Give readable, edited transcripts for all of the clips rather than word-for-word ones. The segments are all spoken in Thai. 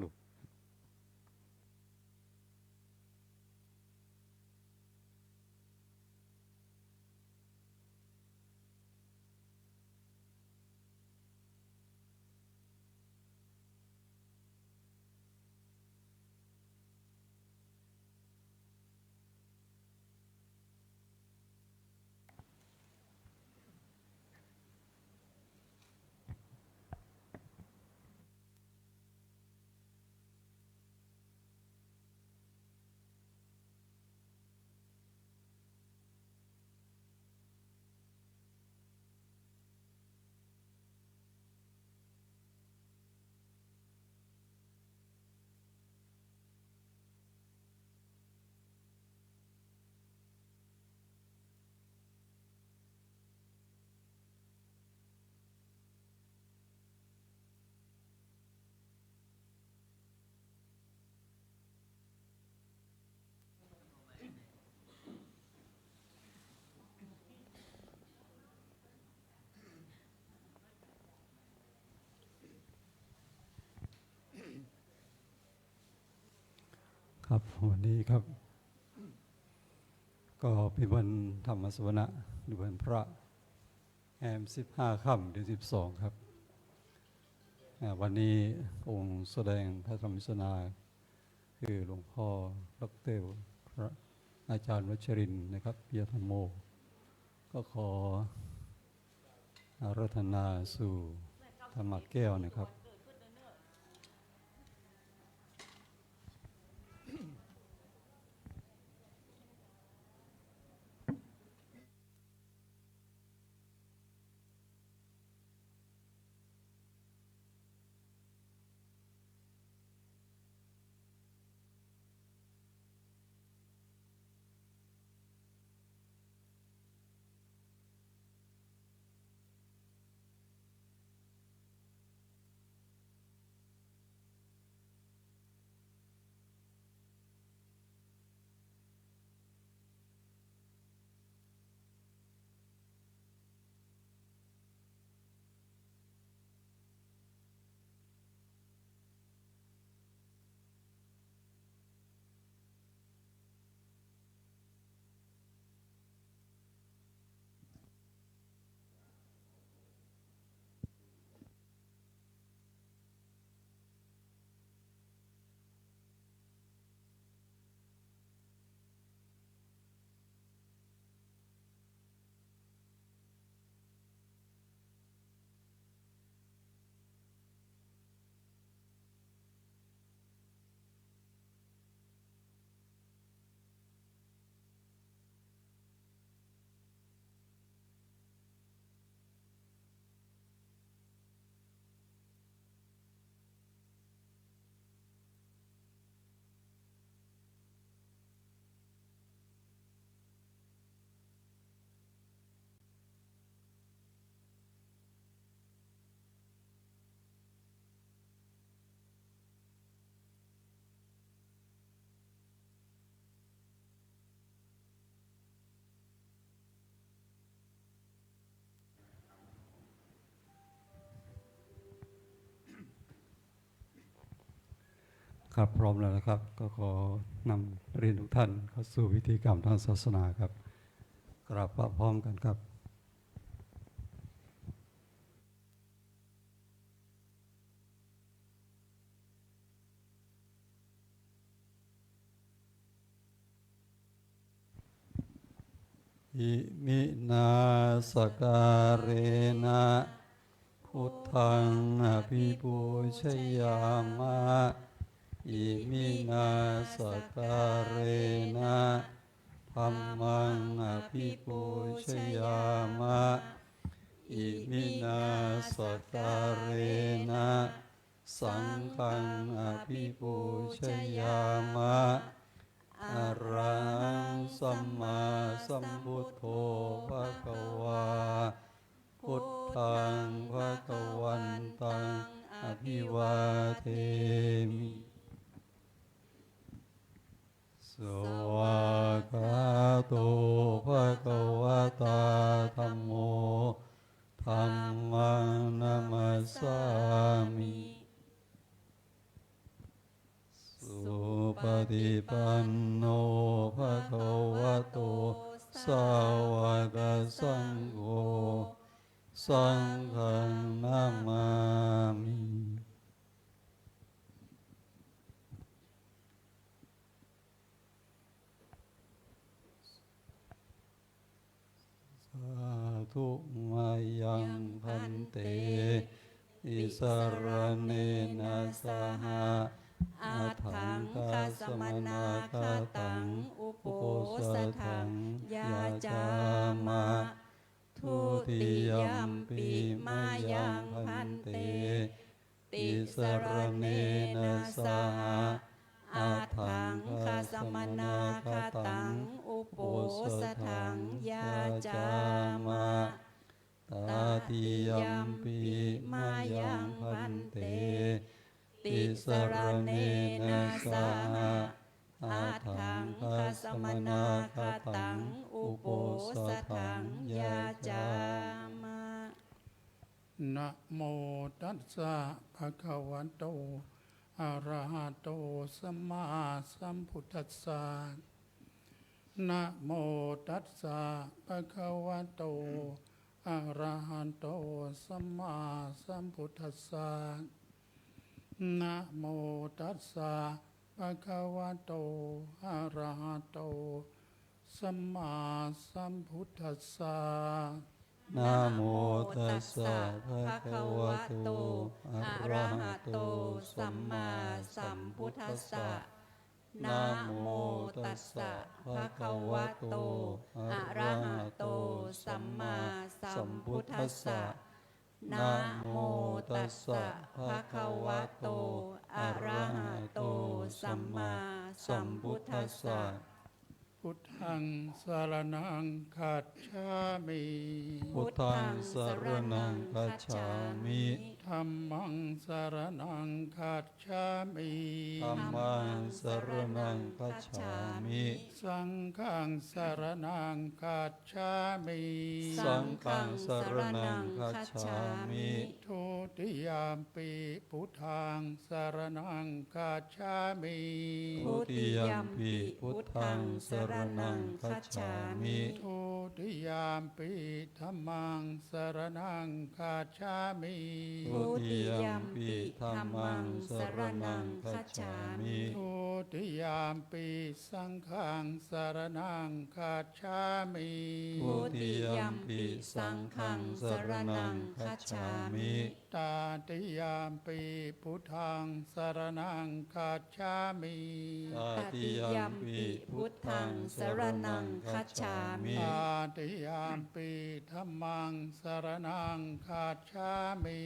ลูกครับวันนี้ครับก็เป็นวันธรรมสวนะหรือวันพระแอม15 ค่ำเดือน12ครับวันนี้องค์แสดงพระธรรมเทศนาคือหลวงพ่อดร.พระอาจารย์วัชรินทร์นะครับปิยธรรมโมก็ขออาราธนาสู่ธรรมแก้วนะครับครับพร้อมแล้วนะครับก็ขอนำเรียนทุกท่านเข้าสู่พิธีกรรมทางศาสนาครับกราบพร้อมกันครับอิมินาสการเนะพุทธังอภิปูชยามะอิมินาสการนะธัมมังอภิปูชยามะอิมินาสการนะสังฆังอภิปูชยามะอะระหังสัมมาสัมพุทโธภะคะวาพุทธังภะคะวันตังอภิวาเทมิสวากขาโตภะคะวะตาธัมโมธัมมังนัมสสามิ ปฏิปันโนภะคะวะโตสาวกสังโฆสังฆังนามามิสาธุมายังพันเตอิสรเนนะสหะอาถังคัสมนาคาตังอุโปสถังยาจามะทุติยัมปิมายังพันเตติสรเนนะสหะอาถังคัสมนาคาตังอุโปสถังยาจามะตาติยัมปิมายังพันเตติสรเนนะสหะอาถังคัสมนาคาตังอุโปสถังยาจามะนะโมตัสสะภะคะวะโตอะระหะโตสัมมาสัมพุทธัสสะนะโมตัสสะภะคะวะโตอะระหะโตสัมมาสัมพุทธัสสะนะโมตัสสะภะคะวะโตอะระหะโตสัมมาสัมพุทธัสสะนะโมตัสสะภะคะวะโตอะระหะโตสัมมาสัมพุทธัสสะนะโมตัสสะภะคะวะโตอะระหะโตสัมมาสัมพุทธัสสะนะโมตัสสะภะคะวะโตอะระหะโตสัมมาสัมพุทธัสสะพุทธังสรณังคัจฉามิ พุทธังสรณังคัจฉามิธัมมังสรณังคัจฉามิ ธัมมังสรณังคัจฉามิ สังฆังสรณังคัจฉามิ สังฆังสรณังคัจฉามิ ทุติยามปิพุทธังสรณังคัจฉามิ ทุติยัมปิพุทธังสรณังคัจฉามิ ทุติยามปิธัมมังสรณังคัจฉามิ ทุติยัมปิธัมมังสรณังคัจฉามิ ทุติยามปิสังฆังสรณังคัจฉามิ ทุติยัมปิสังฆังสรณังคัจฉามิ ตาติยามปิพุทธังสรณังคัจฉามิ ตติยัมปิพุทธังสรณังคัจฉามิ ตาติยามปิธัมมังสรณังคัจฉามิ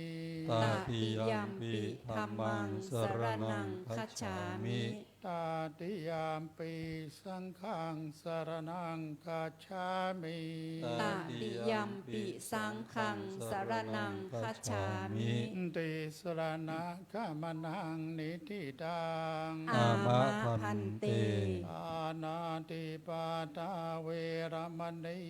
ตติยัมปิธัมมังสรณังคัจฉามิ ตาติยามปิสังฆังสรณังคัจฉามิ ตติยัมปิสังฆังสรณังคัจฉามิ ติสรณะกามนังนิธิตัง อามะพันเต อานาติปาตาเวรมณี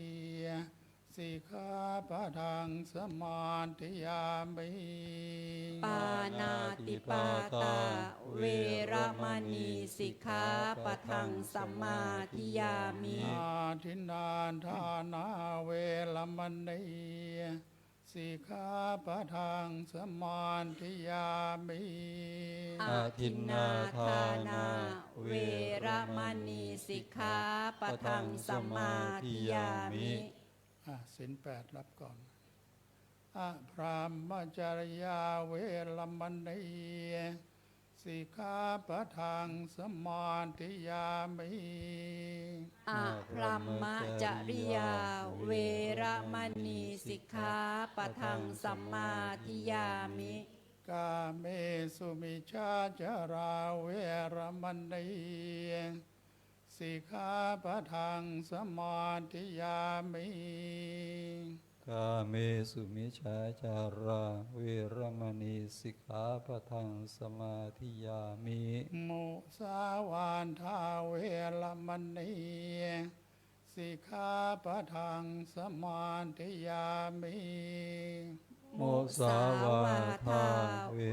สิกขาปะทังสมาธิยามิ ปานาติปาตาเวรมณีสิกขาปะทังสมมาธิยามิ อาทินนาทานาเวรมณีสิกขาปะทังสมาธิยามิ อาทินนาทานา เวรมณีสิกขาปะทังสมมาธิยามิ ศีลแปดรับก่อนอะพรหมจริยาเวรมณีสิกขาปะทังสมาธิยามิ อะพรหมจริยาเวรมณีสิกขาปะทังสมมาธิยามิ กาเมสุมิชาจาราเวรมณีสิกขาปะทังสมาธิยามิ กาเมสุมิชาจาราเวรมณีสิกขาปะทังสมาธิยามิ มุสาวานทาเวรมณีสิกขาปะทังสมาธิยามิ โมสาวาทา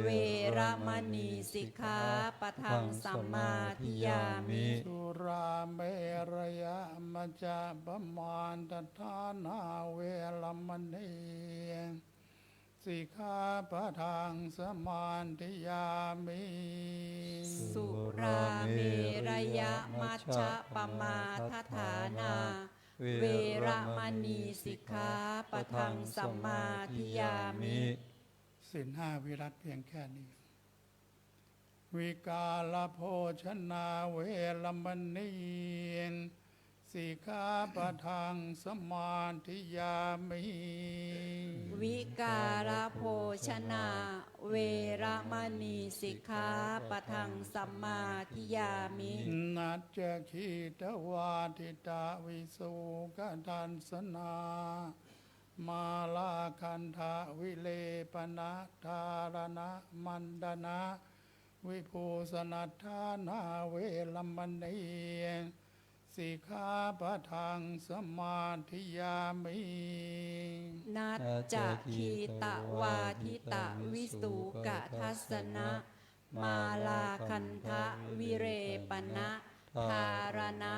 เวร มณีสิกขาปะทังสัมมาทิยามิ สุราเมรยะมัจจปมาทฐานาเวรมณีสิกขาปะทังสมาธิยามิ สุราเมรยะมัชฌะปมาทฐานาเวระมณีสิกขาปะทังสัมมาทิยามิ ศีลห้าวิรัตเพียงแค่นี้วิกาลโภชนาเวรมณีสิกขาปะทังสมาธิยามิ วิการโภชนาเวระมณีสิกขาปะทังสัมมาทิยามิ นัจจคีตวาทิตาวิสุกทันสนามาลาคันธาวิเลปนะธารณะมันดนะวิภูสนัทธานาเวรมณีสิกขาปะทังสมาธิยามิ นัจจคีตวาทิตาวิสุกทัสสนะมาลาคันทะวิเรปนะธารณะ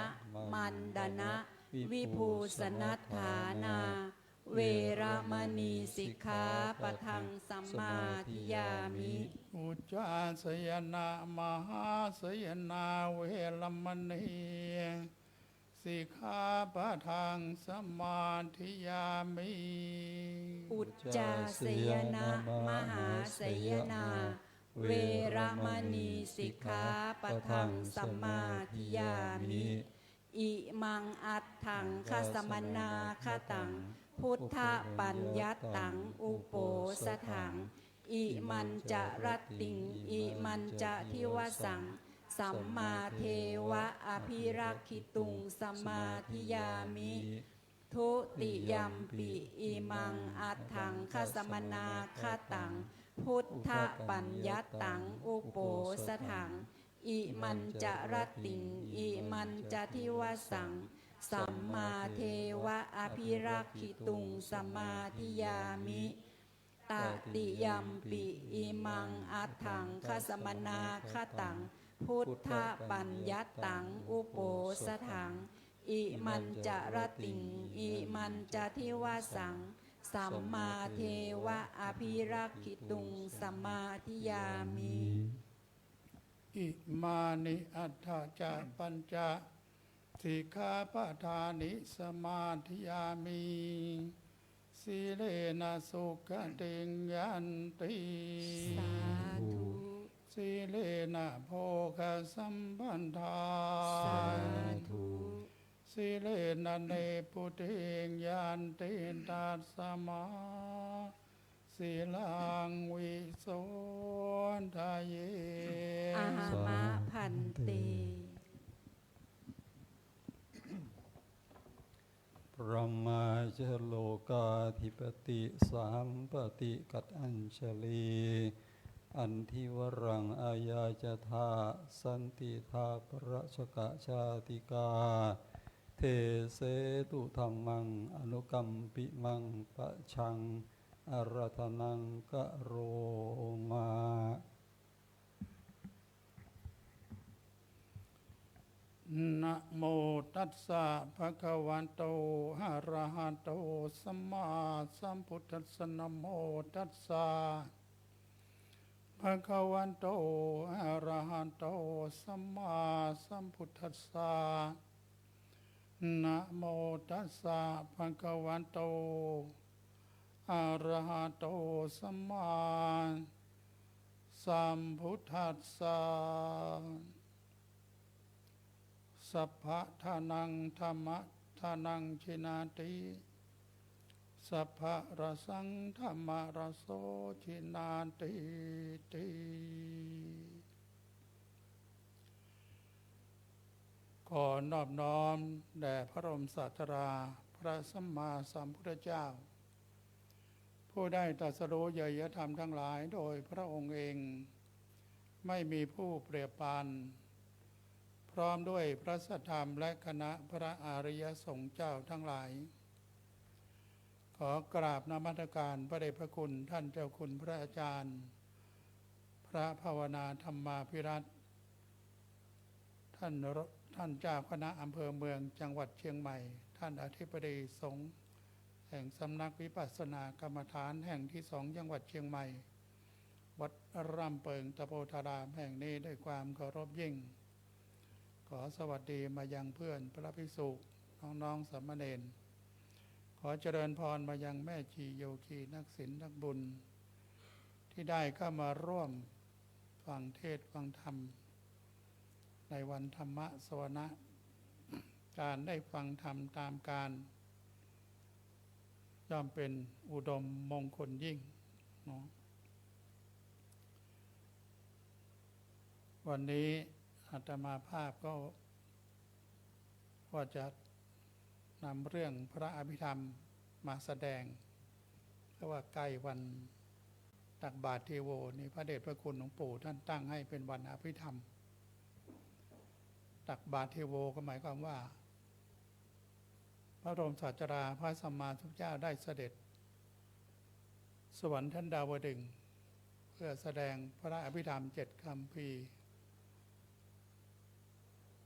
มันดนะวิภูสนัทธานาเวระมณีสิกขาปะทังสัมมาทิยามิ อุจจาสยนามหาสยนาเวรมณีสิกขาปะทังสมาธิยามิ อุจจาสยนะมหาสยนาเวระมณีสิกขาปะทังสัมมาทิยามิ อิมังอัตถังคสมนาคตังพุทธปัญญัตตังอุโปสถังอิมันจะรตติงอิมันจะทิวสังสัมมาเทวะอภิรักขิตุงสมาธิยามิทุติยัมปิอิมังอัตถังคสมนาคตังพุทธปัญญัตตังอุโปสถังอิมันจะรตติงอิมันจะทิวสังสัมมาเทวะอภิรักขิตุงสมาธิยามิตติยัมปิอิมังอัตถังคสมนาคตังพุทธปัญญัตตังอุโปสถังอิมันจะรติงอิมันจะทิวสังสัมมาเทวะอภิรักขิตุงสมาธิยามิ อิมานิอัฏฐจะปัญจสิกขาปะทานิสมาธิยามิสีเลนะสุขติงยันติ สาธุ สีเลนะโภคสัมปันธา สาธุ สีเลนะเนปุติงยันติตัสสมาสีลังวิโสทะเย อามะพันเต พระมาชโลกาธิปติสามปฏิกัตอัญชลี อันทิวรังอายาจธาสันติธาปรชกชาติกา เทเสตุธรรมังอนุกัมปิมังปะชังอารัธนังกะโรมา นะโมตัสสะภะคะวะโตอะระหะโตสัมมาสัมพุทธัสสะนะโมตัสสะภะคะวะโตอะระหะโตสัมมาสัมพุทธัสสะนะโมตัสสะภะคะวะโตอะระหะโตสัมมาสัมพุทธัสสะสัพพะทานังธรรมะทานังชินาติสัพพะรสังธรรมรสโสชินาติติขอนอบน้อมแด่พระบรมศาสดาพระสัมมาสัมพุทธเจ้าผู้ได้ตรัสรู้ญยธรรมทั้งหลายโดยพระองค์เองไม่มีผู้เปรียบปานพร้อมด้วยพระสัทธรรมและคณะพระอริยสงฆ์เจ้าทั้งหลายขอกราบนมัสการพระเดชพระคุณท่านเจ้าคุณพระอาจารย์พ ระภาวนาธรรมาภิรัตน์ท่านเจ้าคณะอำเภอเมืองจังหวัดเชียงใหม่ ท่านอธิบดีสงฆ์แห่งสำนักวิปัสสนากรรมฐานแห่งที่2จังหวัดเชียงใหม่ วัดร่ำเปิงตะโพธารามแห่งนี้ด้วยความเคารพยิ่ง ขอสวัสดีมายังเพื่อนพระภิกษุน้องๆสามเณรขอเจริญพรมายังแม่ชีโยคีนักศีลนักบุญที่ได้เข้ามาร่วมฟังเทศน์ฟังธรรมในวันธรรมสวนะการได้ฟังธรรมตามการย่อมเป็นอุดมมงคลยิ่งเนาะวันนี้อาตมาภาพก็จะนำเรื่องพระอภิธรรมมาแสดงเพราะว่าใกล้วันตักบาตรเทโวนี่พระเดชพระคุณหลวงปู่ท่านตั้งให้เป็นวันอภิธรรมตักบาตรเทโวก็หมายความว่าพระบรมศาสดาพระสัมมาสัมพุทธเจ้าได้เสด็จสวรรค์ชั้นดาวดึงส์เพื่อแสดงพระอภิธรรม7คำพีร์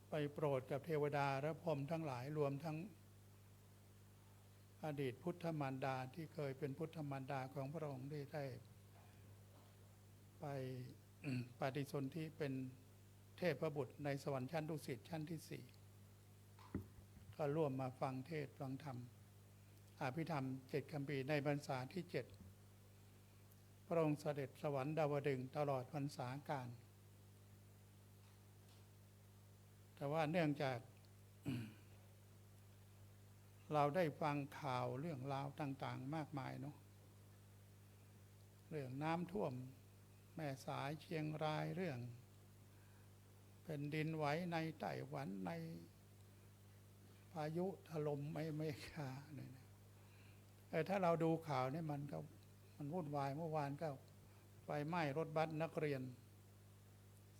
ไปโปรดกับเทวดาและพรหมทั้งหลายรวมทั้งอดีตพุทธมารดาที่เคยเป็นพุทธมารดาของพระองค์ที่ได้ไปปฏิสนธิเป็นเทพบุตรในสวรรค์ชั้นดุสิตชั้นที่4ก็ร่วมมาฟังเทศน์ฟังธรรมอภิธรรม7คำพีร์ในพรรษาที่7พระองค์เสด็จสวรรค์ดาวดึงส์ตลอดพรรษาการแต่ว่าเนื่องจาก เราได้ฟังข่าวเรื่องราวต่างๆมากมายเนาะเรื่องน้ำท่วมแม่สายเชียงรายเรื่องแผ่นดินไหวในไต้หวันในพายุถล่มอเมริกาเนี่ยแต่ถ้าเราดูข่าวเนี่ยมันวุ่นวายเมื่อวานก็ไฟไหม้รถบัสนักเรียน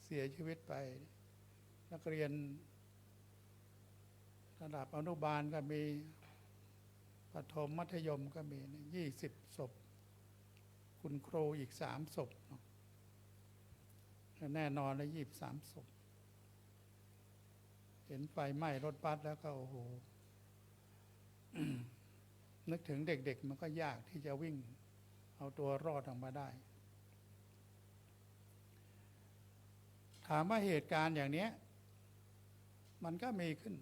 เสียชีวิตไปนักเรียนระดับอนุบาลก็มีประถมมัธยมก็มี20 ศพคุณครูอีก3 ศพแน่นอนเลย23 ศพเห็นไฟไหม้รถบัสแล้วก็โอ้โห นึกถึงเด็กๆมันก็ยากที่จะวิ่งเอาตัวรอดออกมาได้ถามว่าเหตุการณ์อย่างนี้มันก็มีขึ้น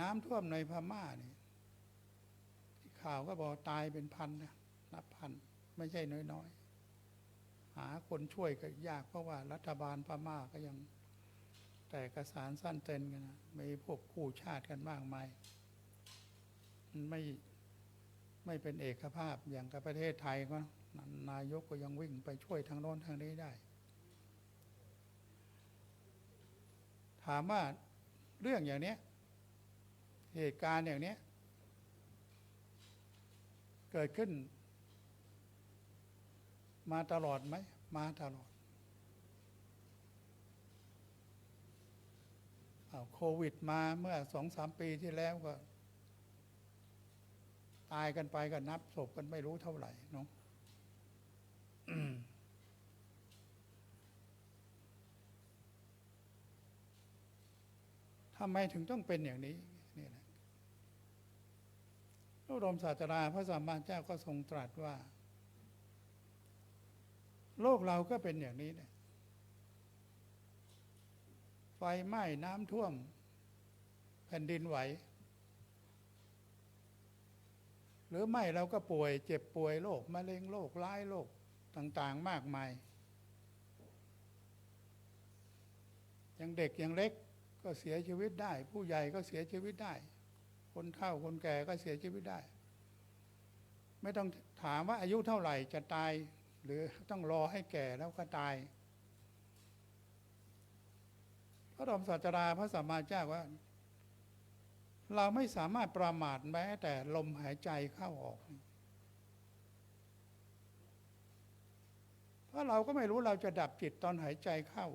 น้ำท่วมในพม่านี่ที่ข่าวก็บอกตายเป็นพันนะนับพันไม่ใช่น้อยๆหาคนช่วยก็ยากเพราะว่ารัฐบาลพม่าก็ยังแต่เอกสารสั้นเต้นกันนะมีพวกกู้ชาติกันมากมายมันไม่เป็นเอกภาพอย่างกับประเทศไทยก็นายกก็ยังวิ่งไปช่วยทางโน้นทางนี้ได้ถามว่าเรื่องอย่างนี้เหตุการณ์อย่างนี้เกิดขึ้นมาตลอดไหมมาตลอดโควิดมาเมื่อ 2-3 ปีที่แล้วก็ตายกันไปก็นับศพกันไม่รู้เท่าไหร่เนาะ ทำไมถึงต้องเป็นอย่างนี้นี่แหละพระบรมศาสดาพระสัมมาสัมพุทธเจ้าก็ทรงตรัสว่าโลกเราก็เป็นอย่างนี้แหละไฟไหม้น้ำท่วมแผ่นดินไหวหรือไม่เราก็ป่วยเจ็บป่วยโรคมะเร็งโรคร้ายโรคต่างๆมากมายอย่างเด็กอย่างเล็กก็เสียชีวิตได้ผู้ใหญ่ก็เสียชีวิตได้คนเฒ่าคนแก่ก็เสียชีวิตได้ไม่ต้องถามว่าอายุเท่าไหร่จะตายหรือต้องรอให้แก่แล้วก็ตายพระบรมศาสดาพระสัมมาสัมพุทธเจ้าว่าเราไม่สามารถประมาทแม้แต่ลมหายใจเข้าออกเพราะเราก็ไม่รู้เราจะดับจิตตอนหายใจเข้า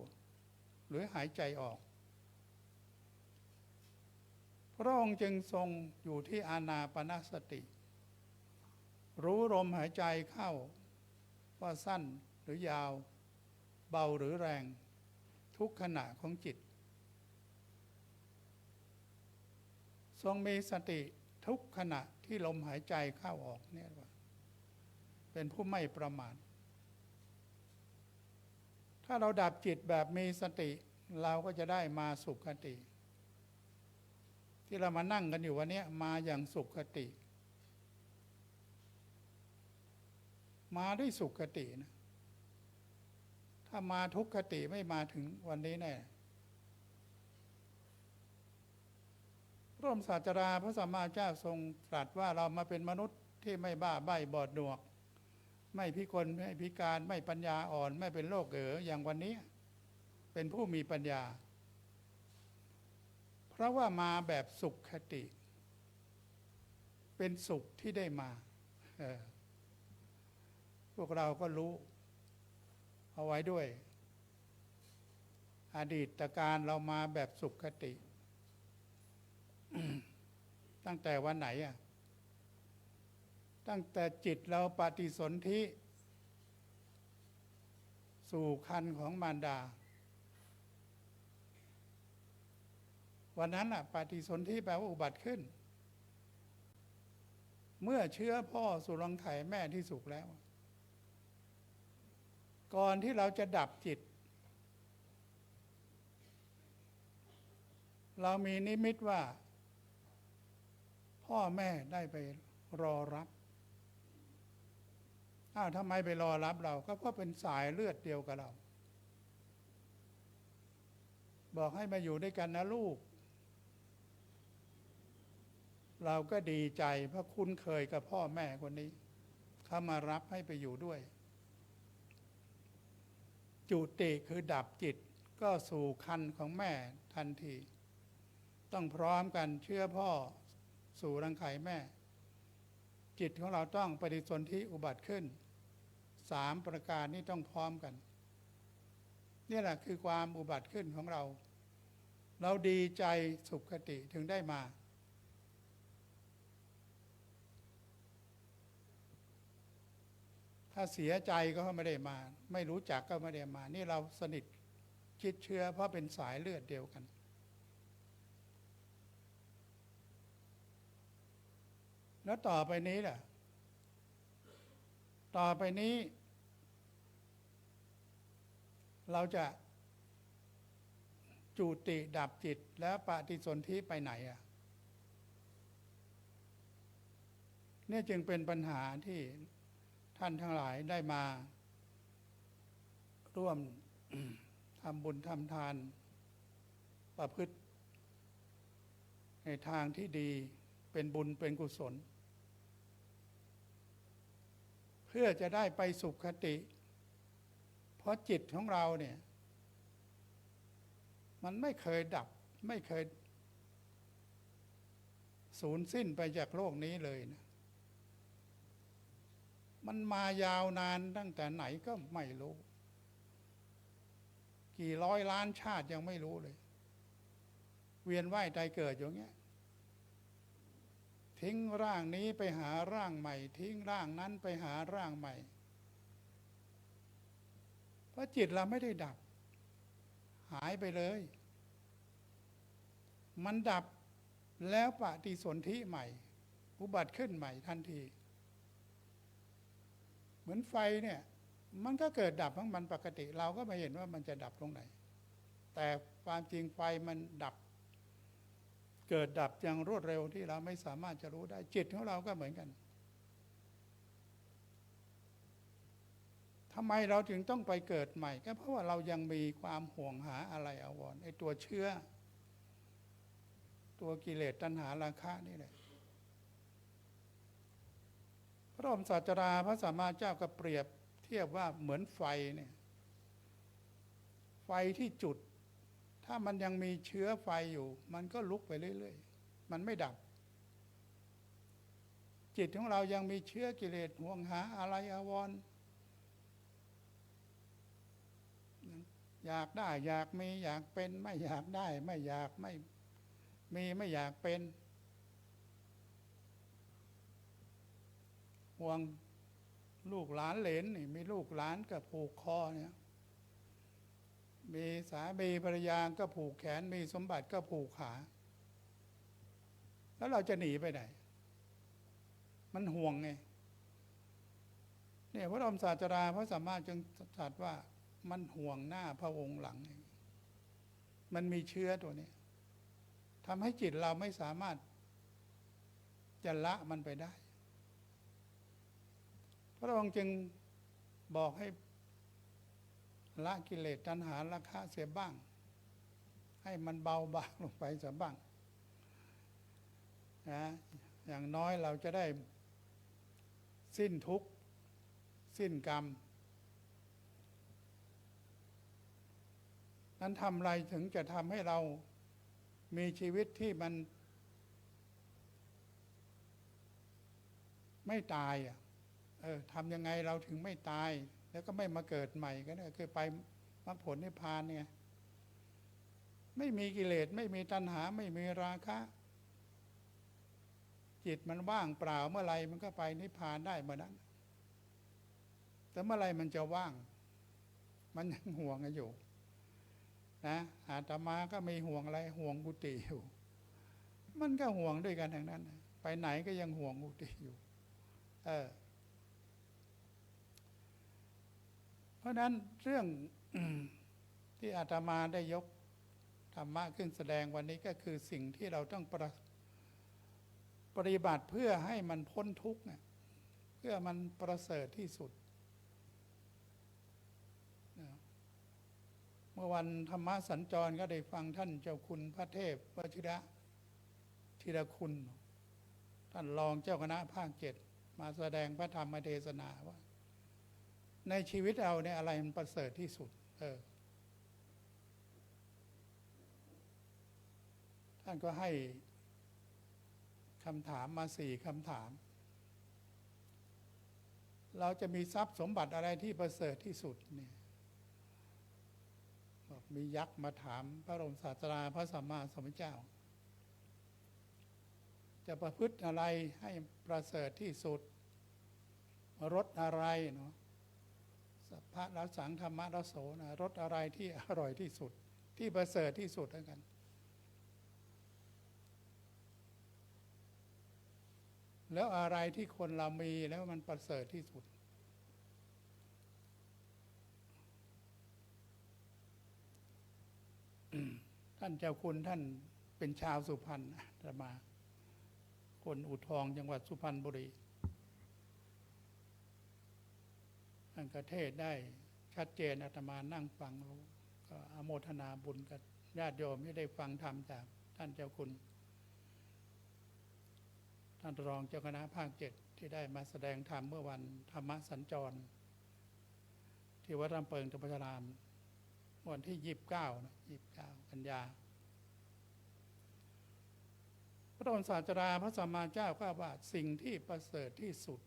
หรือหายใจออกพระองค์จึงทรงอยู่ที่อานาปานสติรู้ลมหายใจเข้าว่าสั้นหรือยาว เบาหรือแรงทุกขณะของจิตทรงมีสติทุกขณะที่ลมหายใจเข้าออกเนี่ยว่าเป็นผู้ไม่ประมาทถ้าเราดับจิตแบบมีสติเราก็จะได้มาสุขคติที่เรามานั่งกันอยู่วันนี้มาอย่างสุขคติมาด้วยสุขคตินะถ้ามาทุกขคติไม่มาถึงวันนี้แน่พระบรมศาสดาพระสัมมาสัมพุทธเจ้าทรงตรัสว่าเรามาเป็นมนุษย์ที่ไม่บ้าใบ้บอดหนวกไม่พิกลไม่พิการไม่ปัญญาอ่อนไม่เป็นโรคอย่างวันนี้เป็นผู้มีปัญญาเพราะว่ามาแบบสุขคติเป็นสุขที่ได้มาพวกเราก็รู้เอาไว้ด้วยอดีตการเรามาแบบสุขคติ ตั้งแต่วันไหนตั้งแต่จิตเราปฏิสนธิสู่ครรภ์ของมารดาวันนั้นปฏิสนธิแปลว่าอุบัติขึ้นเมื่อเชื้อพ่อสู่รังไข่แม่ที่สุกแล้วก่อนที่เราจะดับจิตเรามีนิมิตว่าพ่อแม่ได้ไปรอรับทำไมไปรอรับเราก็เพราะเป็นสายเลือดเดียวกับเราบอกให้มาอยู่ด้วยกันนะลูกเราก็ดีใจเพราะคุ้นเคยกับพ่อแม่คนนี้เขามารับให้ไปอยู่ด้วยจุติคือดับจิตก็สู่ครรภ์ของแม่ทันทีต้องพร้อมกันเชื่อพ่อสู่รังไข่แม่จิตของเราต้องปฏิสนธิอุบัติขึ้น3ประการนี้ต้องพร้อมกันนี่แหละคือความอุบัติขึ้นของเราเราดีใจสุขคติถึงได้มาถ้าเสียใจก็ไม่ได้มาไม่รู้จักก็ไม่ได้มานี่เราสนิทชิดเชื้อเพราะเป็นสายเลือดเดียวกันแล้วต่อไปนี้ล่ะต่อไปนี้เราจะจุติดับจิตแล้วปฏิสนธิไปไหนเนี่ยจึงเป็นปัญหาที่ท่านทั้งหลายได้มาร่วม ทำบุญทำทานประพฤติในทางที่ดีเป็นบุญเป็นกุศลเพื่อจะได้ไปสุขคติเพราะจิตของเราเนี่ยมันไม่เคยดับไม่เคยสูญสิ้นไปจากโลกนี้เลยนะมันมายาวนานตั้งแต่ไหนก็ไม่รู้กี่ร้อยล้านชาติยังไม่รู้เลยเวียนว่ายตายเกิดอย่างเงี้ยทิ้งร่างนี้ไปหาร่างใหม่ทิ้งร่างนั้นไปหาร่างใหม่เพราะจิตเราไม่ได้ดับหายไปเลยมันดับแล้วปฏิสนธิใหม่อุบัติขึ้นใหม่ทันทีเหมือนไฟเนี่ยมันก็เกิดดับของมันปกติเราก็ไม่เห็นว่ามันจะดับตรงไหนแต่ความจริงไฟมันดับเกิดดับอย่างรวดเร็วที่เราไม่สามารถจะรู้ได้จิตของเราก็เหมือนกันทำไมเราถึงต้องไปเกิดใหม่ก็เพราะว่าเรายังมีความห่วงหาอะไรอาวรณ์ไอ้ตัวเชื้อตัวกิเลสตัณหาราคะนี่แหละพระบรมศาสดาพระสัมมาสัมพุทธเจ้าก็เปรียบเทียบว่าเหมือนไฟเนี่ยไฟที่จุดถ้ามันยังมีเชื้อไฟอยู่มันก็ลุกไปเรื่อยๆมันไม่ดับจิตของเรายังมีเชื้อกิเลสห่วงหาอะไรอาวรณ์อยากได้อยากมีอยากเป็นไม่อยากได้ไม่อยากไม่มีไม่อยากเป็นห่วงลูกหลานเหลนนี่มีลูกหลานกับผูกคอเนี่ย มีสามีภรรยาก็ผูกแขนมีสมบัติก็ผูกขาแล้วเราจะหนีไปไหนมันห่วงไงเนี่ยพระบรมศาสดาพระสัมมาจึงตรัสว่ามันห่วงหน้าพระองค์หลังมันมีเชื้อตัวนี้ทำให้จิตเราไม่สามารถจะละมันไปได้พระองค์จึงบอกให้ละกิเลสตัณหาราคะเสียบ้างให้มันเบาบางลงไปเสียบ้างนะอย่างน้อยเราจะได้สิ้นทุกข์สิ้นกรรมนั้นทำอะไรถึงจะทำให้เรามีชีวิตที่มันไม่ตายทำยังไงเราถึงไม่ตายแล้วก็ไม่มาเกิดใหม่ก็ได้คือไปมรรคผลนิพพานเนี่ยไม่มีกิเลสไม่มีตัณหาไม่มีราคะจิตมันว่างเปล่าเมื่อไรมันก็ไปนิพพานได้เมื่อนั้นแต่เมื่อไรมันจะว่างมันยังห่วงอยู่นะอาตมาก็มีห่วงอะไรห่วงกุฏิอยู่มันก็ห่วงด้วยกันทั้งนั้นไปไหนก็ยังห่วงกุฏิอยู่เพราะนั้นเรื่อง ที่อาตมาได้ยกธรรมะขึ้นแสดงวันนี้ก็คือสิ่งที่เราต้องปฏิบัติเพื่อให้มันพ้นทุกข์เพื่อมันประเสริฐที่สุดเมื่อวันธรรมสัญจรก็ได้ฟังท่านเจ้าคุณพระเทพวชิระธีรคุณท่านรองเจ้าคณะภาค7มาแสดงพระธรรมเทศนาว่าในชีวิตเราเนี่ยอะไรมันประเสริฐที่สุดท่านก็ให้คำถามมา4คำถามเราจะมีทรัพย์สมบัติอะไรที่ประเสริฐที่สุดเนี่ยบอกมียักษ์มาถามพระบรมศาสดาพระสัมมาสัมพุทธเจ้าจะประพฤติอะไรให้ประเสริฐที่สุดรสอะไรเนาะสัพพะรัสสังธรรมรสโสนะรสอะไรที่อร่อยที่สุดที่ประเสริฐที่สุดแล้วกันแล้วอะไรที่คนเรามีแล้วมันประเสริฐที่สุดท่านเจ้าคุณท่านเป็นชาวสุพรรณอาตมาคนอู่ทองจังหวัดสุพรรณบุรีท่านก็เทศได้ชัดเจนอาตมานั่งฟังก็อโมทนาบุญกับญาติโยมที่ได้ฟังธรรมจากท่านเจ้าคุณท่านรองเจ้าคณะภาค7ที่ได้มาแสดงธรรมเมื่อวันธรรมสัญจรที่วัดลำเปิงตะพารามวันที่29 กันยาพระบรมศาสดาพระสัมมาเจ้าก็ว่าสิ่งที่ประเสริฐที่สุด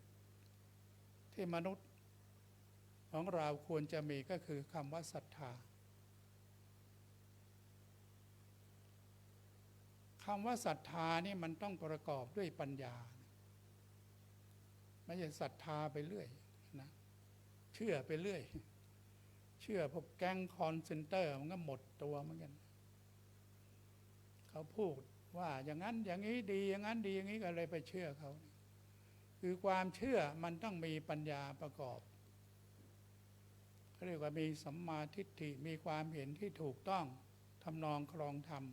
ที่มนุษย์ของเราควรจะมีก็คือคำว่าศรัทธาคำว่าศรัทธานี่มันต้องประกอบด้วยปัญญาไม่ใช่ศรัทธาไปเรื่อยนะเชื่อไปเรื่อยเชื่อพวกแก๊งคอนเซนเตอร์มันก็หมดตัวเหมือนกันเขาพูดว่าอย่างนั้นอย่างนี้ดีอย่างนั้นดีอย่างนี้ก็เลยไปเชื่อเขาคือความเชื่อมันต้องมีปัญญาประกอบเขาเรียกว่ามีสัมมาทิฏฐิมีความเห็นที่ถูกต้องทำนองครองธรรม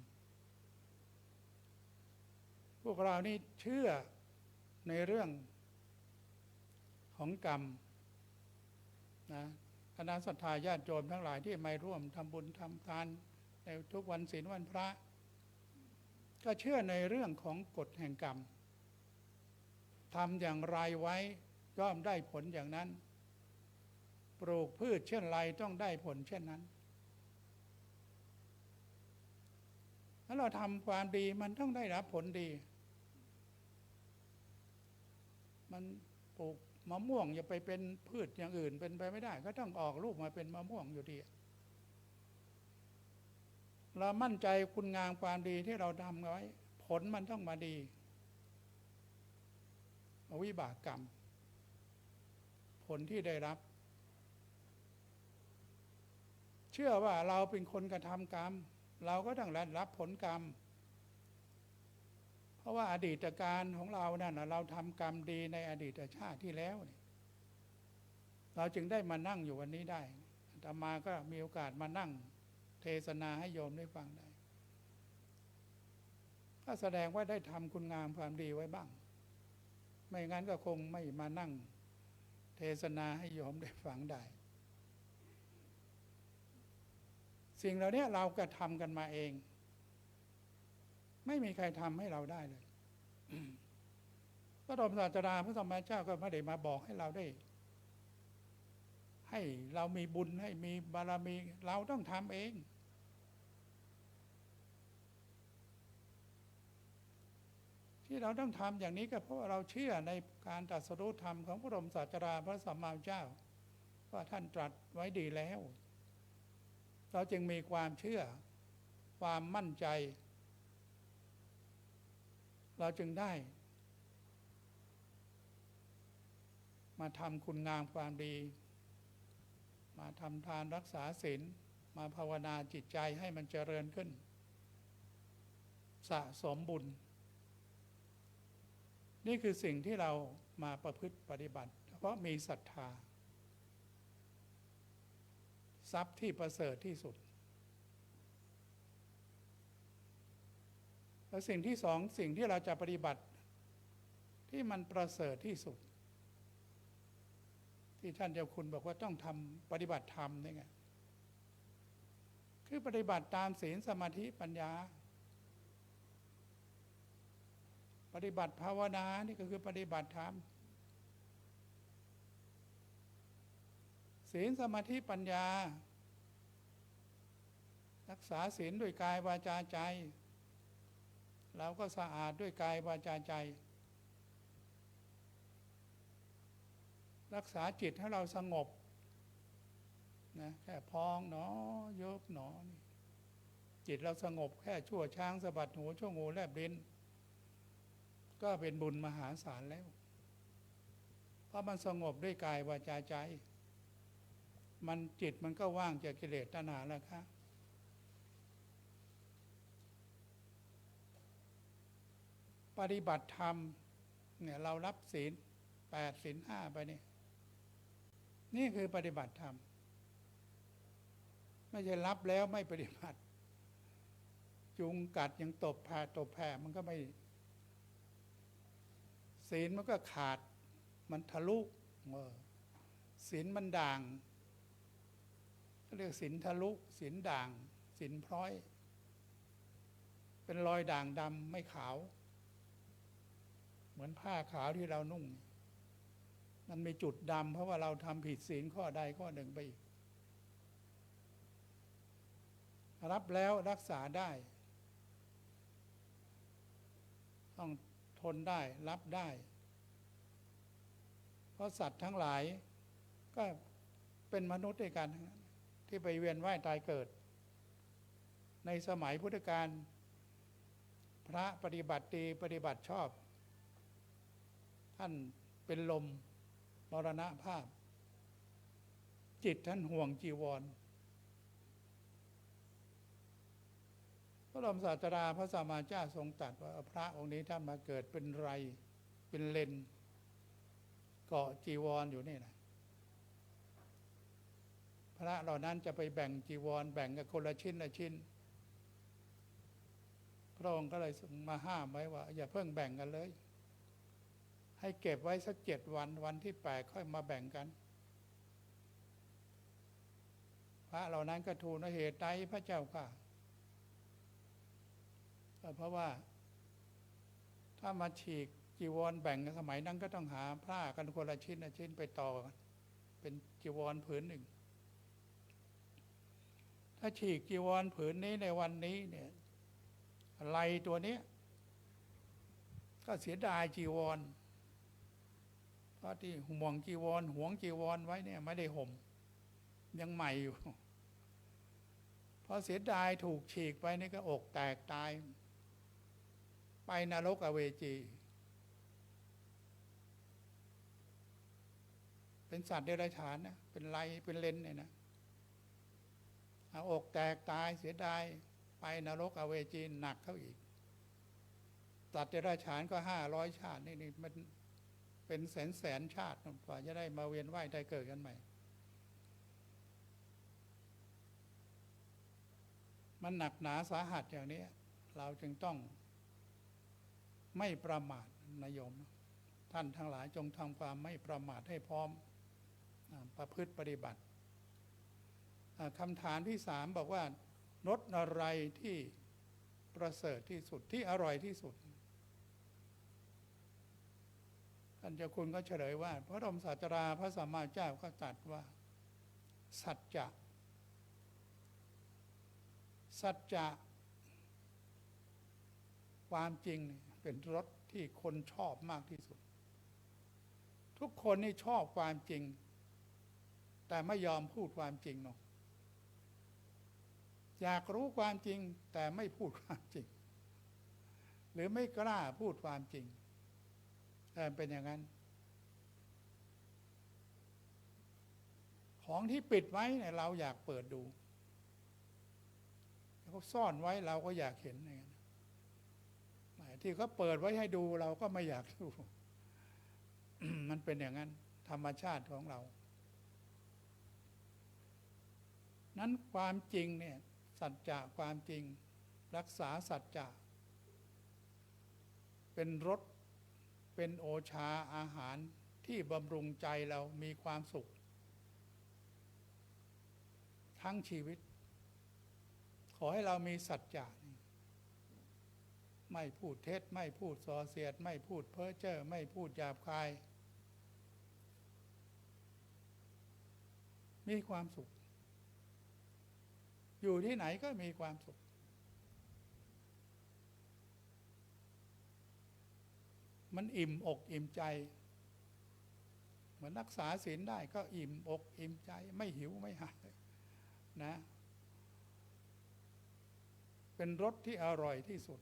พวกเรานี่เชื่อในเรื่องของกรรมนะคณะศรัทธาญาติโยมทั้งหลายที่มาร่วมทำบุญทำทานในทุกวันศีลวันพระก็เชื่อในเรื่องของกฎแห่งกรรมทำอย่างไรไว้ย่อมได้ผลอย่างนั้นปลูกพืชเช่นไรต้องได้ผลเช่นนั้นถ้าเราทำความดีมันต้องได้รับผลดีมันปลูกมะม่วงอย่าไปเป็นพืชอย่างอื่นเป็นไปไม่ได้ก็ต้องออกลูกมาเป็นมะม่วงอยู่ดีเรามั่นใจคุณงามความดีที่เราทำไว้ผลมันต้องมาดีวิบากกรรมผลที่ได้รับ ชื่อว่าเราเป็นคนกระทำกรรมเราก็ต้องรับผลกรรมเพราะว่าอดีตการของเรานั่นเราทำกรรมดีในอดีตชาติที่แล้วเราจึงได้มานั่งอยู่วันนี้ได้อาตมาก็มีโอกาสมานั่งเทศนาให้โยมได้ฟังได้ก็แสดงว่าได้ทำคุณงามความดีไว้บ้างไม่งั้นก็คงไม่มานั่งเทศนาให้โยมได้ฟังได้สิ่งเหล่านี้เราก็ทำกันมาเองไม่มีใครทำให้เราได้เลยพระบรมศาสดาพระสัมมาสัมพุทธเจ้าก็ไม่ได้มาบอกให้เราได้ให้เรามีบุญให้มีบารมีเราต้องทำเองที่เราต้องทำอย่างนี้ก็เพราะว่าเราเชื่อในการตรัสรู้ธรรมของพระบรมศาสดาพระสัมมาสัมพุทธเจ้าว่าท่านตรัสไว้ดีแล้วเราจึงมีความเชื่อความมั่นใจเราจึงได้มาทำคุณงามความดีมาทำทานรักษาศีลมาภาวนาจิตใจให้มันเจริญขึ้นสะสมบุญนี่คือสิ่งที่เรามาประพฤติปฏิบัติเพราะมีศรัทธาทรัพย์ที่ประเสริฐที่สุดและสิ่งที่สองสิ่งที่เราจะปฏิบัติที่มันประเสริฐที่สุดที่ท่านเจ้าคุณบอกว่าต้องทำปฏิบัติธรรมนี่ไงคือปฏิบัติตามศีลสมาธิปัญญาปฏิบัติภาวนานี่ก็คือปฏิบัติธรรมศีลสมาธิปัญญารักษาศีลด้วยกายวาจาใจเราก็สะอาดด้วยกายวาจาใจรักษาจิตให้เราสงบนะแค่พองหนอยกหนอนี่จิตเราสงบแค่ชั่วช้างสะบัดหูชั่วงูแลบลิ้นก็เป็นบุญมหาศาลแล้วเพราะมันสงบด้วยกายวาจาใจมันจิตมันก็ว่างจากกิเลสตัณหาแล้วครับปฏิบัติธรรมเนี่ยเรารับศีล8ศีล5ไปนี่คือปฏิบัติธรรมไม่ใช่รับแล้วไม่ปฏิบัติจุงกัดยังตบแผ่มันก็ไม่ศีลมันก็ขาดมันทะลุศีลมันด่างก็เรียกศีลทะลุศีลด่างศีลพร้อยเป็นรอยด่างดำไม่ขาวเหมือนผ้าขาวที่เรานุ่งมันมีจุดดำเพราะว่าเราทำผิดศีลข้อใดข้อหนึ่งไปอีกรับแล้วรักษาได้ต้องทนได้รับได้เพราะสัตว์ทั้งหลายก็เป็นมนุษย์ด้วยกันที่ไปเวียนว่ายตายเกิดในสมัยพุทธกาลพระปฏิบัติดีปฏิบัติชอบท่านเป็นลมมรณภาพจิตท่านห่วงจีวรพระบรมศาสดาพระสัมมาสัมพุทธเจ้าทรงตรัสว่าพระองค์นี้ท่านมาเกิดเป็นไรเป็นเลนเกาะจีวรอยู่นี่นะพระเหล่านั้นจะไปแบ่งจีวรแบ่งกันคนละชิ้นละชิ้นพระองค์ก็เลยมาห้ามไว้ว่าอย่าเพิ่งแบ่งกันเลยให้เก็บไว้สัก7 วันวันที่8ค่อยมาแบ่งกันพระเหล่านั้นก็ทูลว่าเหตุใดพระเจ้าค่ะเพราะว่าถ้ามาฉีกจีวรแบ่งกันสมัยนั้นก็ต้องหาผ้ากันคนละชิ้นละชิ้นไปต่อกันเป็นจีวรผืนหนึ่งถ้าฉีกจีวรผืนนี้ในวันนี้เนี่ยไลตัวนี้ก็เสียดายจีวรเพราะที่ห่วงจีวรหวงจีวรไว้เนี่ยไม่ได้ห่มยังใหม่อยู่พอเสียดายถูกฉีกไปนี่ก็อกแตกตายไปนรกอเวจีเป็นสัตว์เดรัจฉานนะเป็นไรเป็นเลนเนี่ยนะ อกแตกตายเสียดายไปนรกอเวจีหนักเข้าอีกสัตว์เดรัจฉานก็500 ชาตินี่มันเป็นแสนชาติกว่าจะได้มาเวียนว่ายได้เกิดกันใหม่มันหนักหนาสาหัสอย่างนี้เราจึงต้องไม่ประมาทนะโยมท่านทั้งหลายจงทำความไม่ประมาทให้พร้อมประพฤติปฏิบัติคำถามที่3บอกว่ารสอะไรที่ประเสริฐที่สุดที่อร่อยที่สุดท่านเจ้าคุณก็เฉลยว่าพระบรมศาสดาพระสัมมาสัมพุทธเจ้าก็ตรัสว่าสัจจะความจริงเป็นรสที่คนชอบมากที่สุดทุกคนนี่ชอบความจริงแต่ไม่ยอมพูดความจริงเนาะอยากรู้ความจริงแต่ไม่พูดความจริงหรือไม่กล้าพูดความจริงแต่เป็นอย่างนั้นของที่ปิดไว้เนี่ยเราอยากเปิดดูเขาซ่อนไว้เราก็อยากเห็นอย่างนั้นที่เขาเปิดไว้ให้ดูเราก็ไม่อยากดู มันเป็นอย่างนั้นธรรมชาติของเรานั้นความจริงเนี่ยสัจจะความจริงรักษาสัจจะเป็นรสเป็นโอชาอาหารที่บำรุงใจเรามีความสุขทั้งชีวิตขอให้เรามีสัจจะไม่พูดเท็จไม่พูดส่อเสียดไม่พูดเพ้อเจ้อไม่พูดหยาบคายมีความสุขอยู่ที่ไหนก็มีความสุขมันอิ่มอกอิ่มใจเหมือนรักษาศีลได้ก็อิ่มอกอิ่มใจไม่หิวไม่หายนะเป็นรสที่อร่อยที่สุด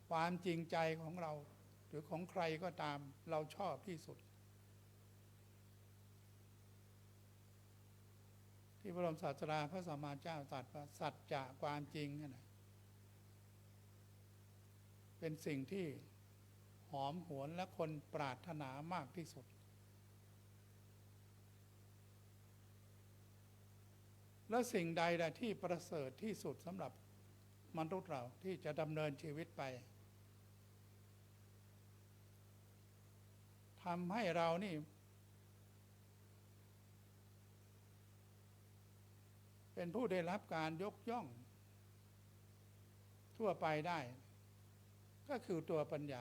ความจริงใจของเราหรือของใครก็ตามเราชอบที่สุดที่พระบรมศาสดาพระสัมมาสัมพุทธเจ้าตรัสว่าสัจจะความจริงนั่นเป็นสิ่งที่หอมหวนและคนปรารถนามากที่สุดและสิ่งใดที่ประเสริฐที่สุดสำหรับมนุษย์เราที่จะดำเนินชีวิตไปทำให้เรานี่เป็นผู้ได้รับการยกย่องทั่วไปได้ก็คือตัวปัญญ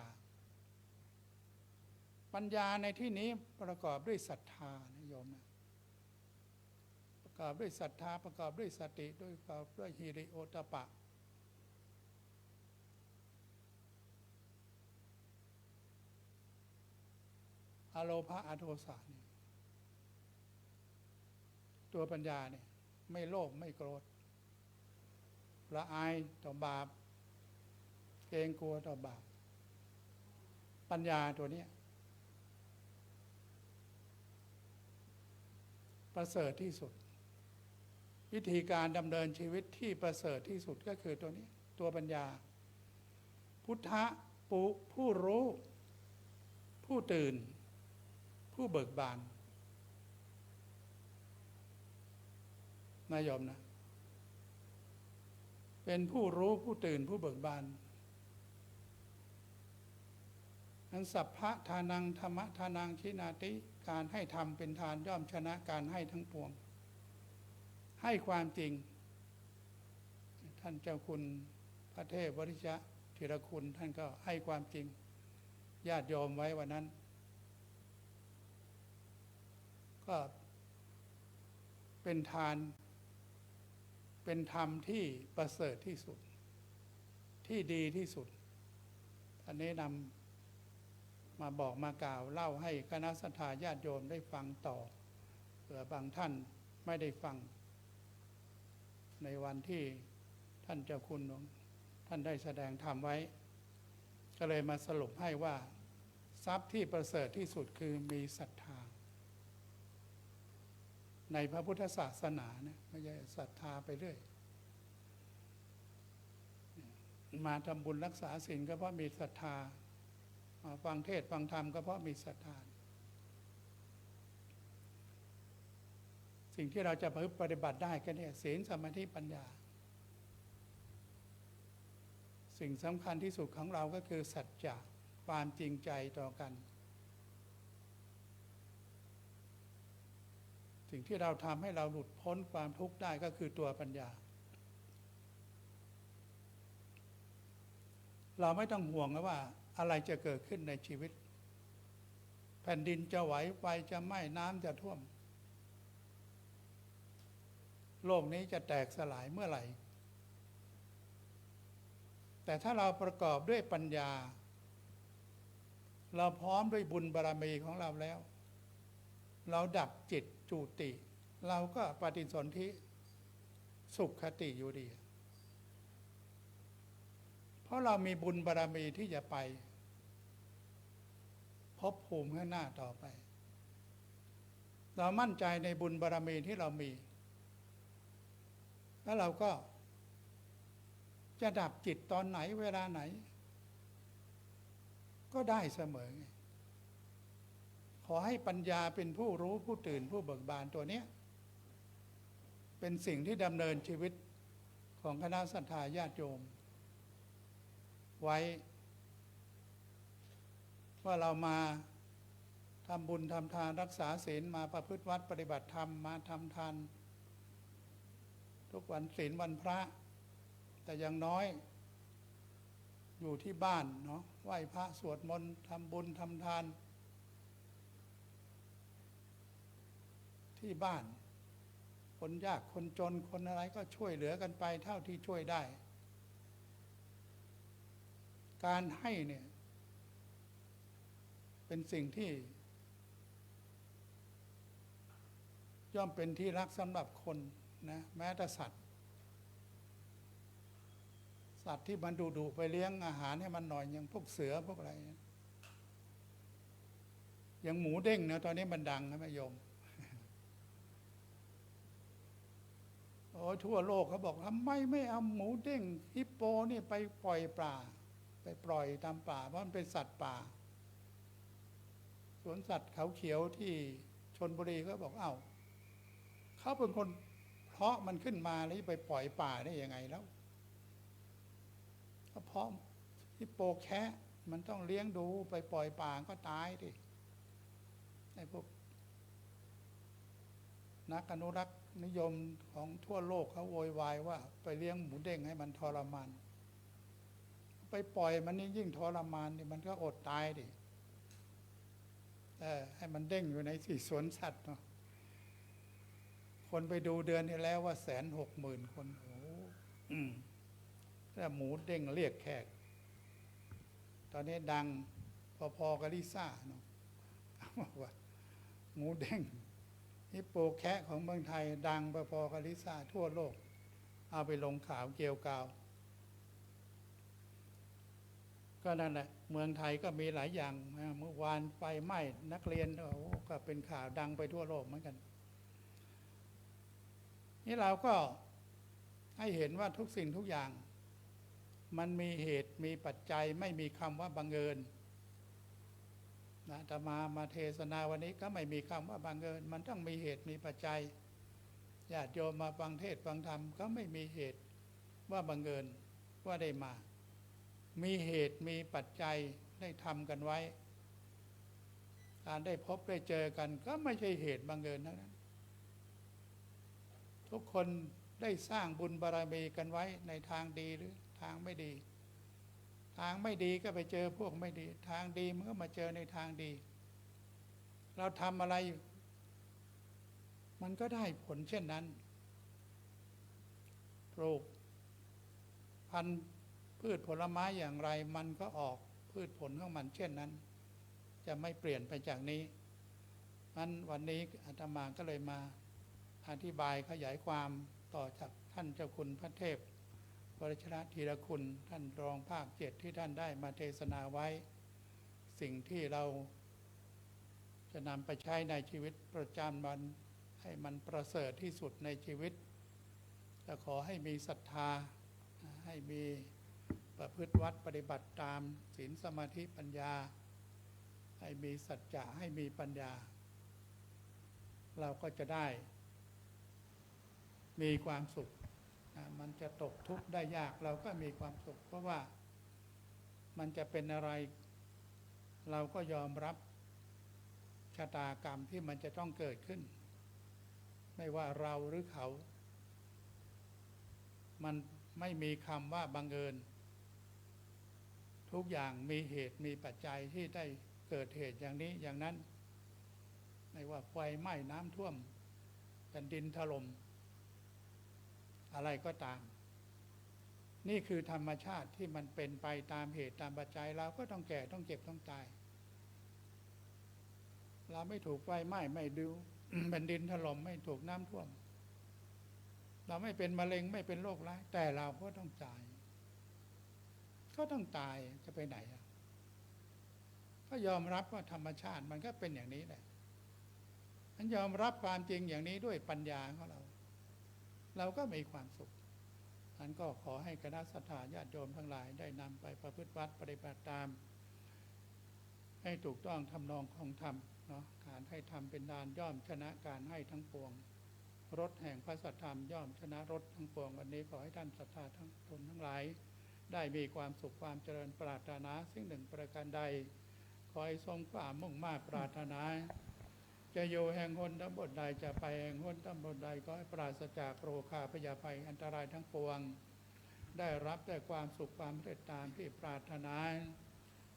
าในที่นี้ประกอบด้วยศรัทธานะโยมนะประกอบด้วยศรัทธาประกอบด้วยสติประกอบด้วยหิริโอตตัปปะอโลภะอโทสะเนี่ยตัวปัญญาเนี่ยไม่โลภไม่โกรธละอายต่อบาปเกรงกลัวต่อบาปปัญญาตัวนี้ประเสริฐที่สุดวิธีการดำเนินชีวิตที่ประเสริฐที่สุดก็คือตัวนี้ตัวปัญญาพุทธะผู้รู้ผู้ตื่นผู้เบิกบานนายโยมนะเป็นผู้รู้ผู้ตื่นผู้เบิกบานอันสัพพะทานังธรรมะทานังชินาติการให้ธรรมเป็นทานย่อมชนะการให้ทั้งปวงให้ความจริงท่านเจ้าคุณพระเทพวริชะธีรคุณท่านก็ให้ความจริงญาติโยมไว้วันนั้นก็เป็นทานเป็นธรรมที่ประเสริฐที่สุดที่ดีที่สุดอันนี้นำมาบอกมากล่าวเล่าให้คณะสัตยาญาติโยมได้ฟังต่อเผื่อบางท่านไม่ได้ฟังในวันที่ท่านเจ้าคุณท่านได้แสดงธรรมไว้ก็เลยมาสรุปให้ว่าทรัพย์ที่ประเสริฐที่สุดคือมีศรัทธา ในพระพุทธศาสนาเนี่ยไม่ใช่ศรัทธาไปเรื่อยมาทำบุญรักษาศีลก็เพราะมีศรัทธามาฟังเทศน์ฟังธรรมก็เพราะมีศรัทธาสิ่งที่เราจะปฏิบัติได้ก็เนี่ยศีลสมาธิปัญญาสิ่งสำคัญที่สุดของเราก็คือสัจจะความจริงใจต่อกันสิ่งที่เราทำให้เราหลุดพ้นความทุกข์ได้ก็คือตัวปัญญาเราไม่ต้องห่วงว่าอะไรจะเกิดขึ้นในชีวิตแผ่นดินจะไหวไฟจะไหม้น้ำจะท่วมโลกนี้จะแตกสลายเมื่อไหร่แต่ถ้าเราประกอบด้วยปัญญาเราพร้อมด้วยบุญบารมีของเราแล้วเราดับจิตจุติเราก็ปฏิสนธิสุขคติอยู่ดีเพราะเรามีบุญบารมีที่จะไปภพภูมิข้างหน้าต่อไปเรามั่นใจในบุญบารมีที่เรามีแล้วเราก็จะดับจิตตอนไหนเวลาไหนก็ได้เสมอขอให้ปัญญาเป็นผู้รู้ผู้ตื่นผู้เบิกบานตัวเนี้ยเป็นสิ่งที่ดำเนินชีวิตของคณะศรัทธาญาติโยมไว้ว่าเรามาทำบุญทำทานรักษาศีลมาประพฤติวัดปฏิบัติธรรมมาทำทานทุกวันศีลวันพระแต่อย่างน้อยอยู่ที่บ้านเนาะไหว้พระสวดมนต์ทำบุญทำทานที่บ้านคนยากคนจนคนอะไรก็ช่วยเหลือกันไปเท่าที่ช่วยได้การให้เนี่ยเป็นสิ่งที่ย่อมเป็นที่รักสำหรับคนนะแม้แต่สัตว์ที่มันดุไปเลี้ยงอาหารให้มันหน่อยอย่างพวกเสือพวกอะไรอย่างหมูเด้งเนี่ยตอนนี้มันดังนะแม่โยมโอ้ทั่วโลกเขาบอกทำไมไม่เอาหมูเด้งฮิปโปนี่ไปปล่อยป่าไปปล่อยตามป่าเพราะมันเป็นสัตว์ป่าสวนสัตว์เขาเขียวที่ชลบุรีก็บอกเอ้าเขาเป็นคนเพาะมันขึ้นมาแล้วไปปล่อยป่าได้ยังไงแล้วก็เพราะฮิปโปแคะมันต้องเลี้ยงดูไปปล่อยป่าก็ตายดิไอ้พวกนักอนุรักษ์นิยมของทั่วโลกเขาโวยวายว่าไปเลี้ยงหมูเด้งให้มันทรมานไปปล่อยมันนี่ยิ่งทรมานนี่มันก็อดตายดิให้มันเด้งอยู่ในที่สวนสัตว์เนาะคนไปดูเดือนที่แล้วว่า160,000 คนโอ้แล้วหมูเด้งเรียกแขกตอนนี้ดังพอๆกับลิซ่าเนาะบอกว่าหมูเด้งฮิปโปแคะของเมืองไทยดังพอๆกับลิซ่าทั่วโลกเอาไปลงข่าวเกี่ยวกาวก็นั่นแหละเมืองไทยก็มีหลายอย่างเมื่อวานไฟไหม้นักเรียนก็เป็นข่าวดังไปทั่วโลกเหมือนกันนี่เราก็ให้เห็นว่าทุกสิ่งทุกอย่างมันมีเหตุมีปัจจัยไม่มีคำว่าบังเอิญนะอาตมาเทศนาวันนี้ก็ไม่มีคำว่าบังเอิญมันต้องมีเหตุมีปัจจัยญาติโยมมาฟังเทศน์ฟังธรรมก็ไม่มีเหตุว่าบังเอิญว่าได้มามีเหตุมีปัจจัยได้ทำกันไว้การได้พบได้เจอกันก็ไม่ใช่เหตุบังเอิญทั้งนั้นทุกคนได้สร้างบุญบารมีกันไว้ในทางดีหรือทางไม่ดีทางไม่ดีก็ไปเจอพวกไม่ดีทางดีมันก็มาเจอในทางดีเราทำอะไรมันก็ได้ผลเช่นนั้นปลูกพันธุ์พืชผลไม้อย่างไรมันก็ออกพืชผลของมันเช่นนั้นจะไม่เปลี่ยนไปจากนี้นั้นวันนี้อาตมาก็เลยมาอธิบายขยายความต่อจากท่านเจ้าคุณพระเทพวรชนะธีรคุณท่านรองภาค7ที่ท่านได้มาเทศนาไว้สิ่งที่เราจะนำไปใช้ในชีวิตประจำวัน ให้มันประเสริฐที่สุดในชีวิตก็ขอให้มีศรัทธาให้มีประพฤติวัดปฏิบัติตามศีลสมาธิปัญญาให้มีสัจจะให้มีปัญญาเราก็จะได้มีความสุขมันจะตกทุกข์ได้ยากเราก็มีความสุขเพราะว่ามันจะเป็นอะไรเราก็ยอมรับชะตากรรมที่มันจะต้องเกิดขึ้นไม่ว่าเราหรือเขามันไม่มีคำว่าบังเอิญทุกอย่างมีเหตุมีปัจจัยที่ได้เกิดเหตุอย่างนี้อย่างนั้นไม่ว่าไฟไหม้น้ำท่วมแผ่นดินถล่มอะไรก็ตามนี่คือธรรมชาติที่มันเป็นไปตามเหตุตามปัจจัยเราก็ต้องแก่ต้องเจ็บต้องตายเราไม่ถูกไฟไหม้ไม่ดู แผ่นดินถล่มไม่ถูกน้ำท่วมเราไม่เป็นมะเร็งไม่เป็นโรคร้ายแต่เราก็ต้องตายก็ต้องตายจะไปไหนก็ยอมรับว่าธรรมชาติมันก็เป็นอย่างนี้แหละมันยอมรับความจริงอย่างนี้ด้วยปัญญาของเราก็มีความสุขอันก็ขอให้คณะสัตยาญาติโยมทั้งหลายได้นำไปประพฤติวัดปฏิบัติตามให้ถูกต้องทำนองของธรรมเนาะการให้ธรรมเป็นดานย่อมชนะการให้ทั้งปวงรถแห่งพระสัทธรรมย่อมชนะรถทั้งปวงวันนี้ขอให้ท่านศรัทธาทั้งตนทั้งหลายได้มีความสุขความเจริญปรารถนาสิ่งหนึ่งประการใดขอให้ทรงความมุ่งมา่ปรารถนาจะอยู่แห่งหนตำบลใดจะไปแห่งหนตำบลใดก็ให้ปราศจากโรคาพยาภัยอันตรายทั้งปวงได้รับแต่ความสุขความเร็จตามที่ปรารถนา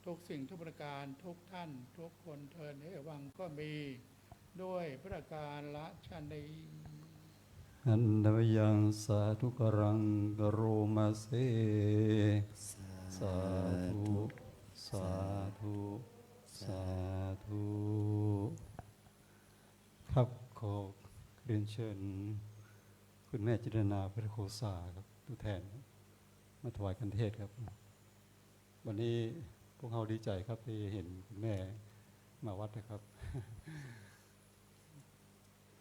ทุกสิ่งทุกประการทุกท่านทุกคนเทินเอวังก็มีด้วยประการละชนีอันดวยังสาธุกรังกโรมาเสสาธุสาธุสาธุครับขอเรียนเชิญคุณแม่จิตรนาพระโคสาครับตัวแทนมาถวายกันเทศครับวันนี้พวกเราดีใจครับที่เห็นคุณแม่มาวัดนะครับ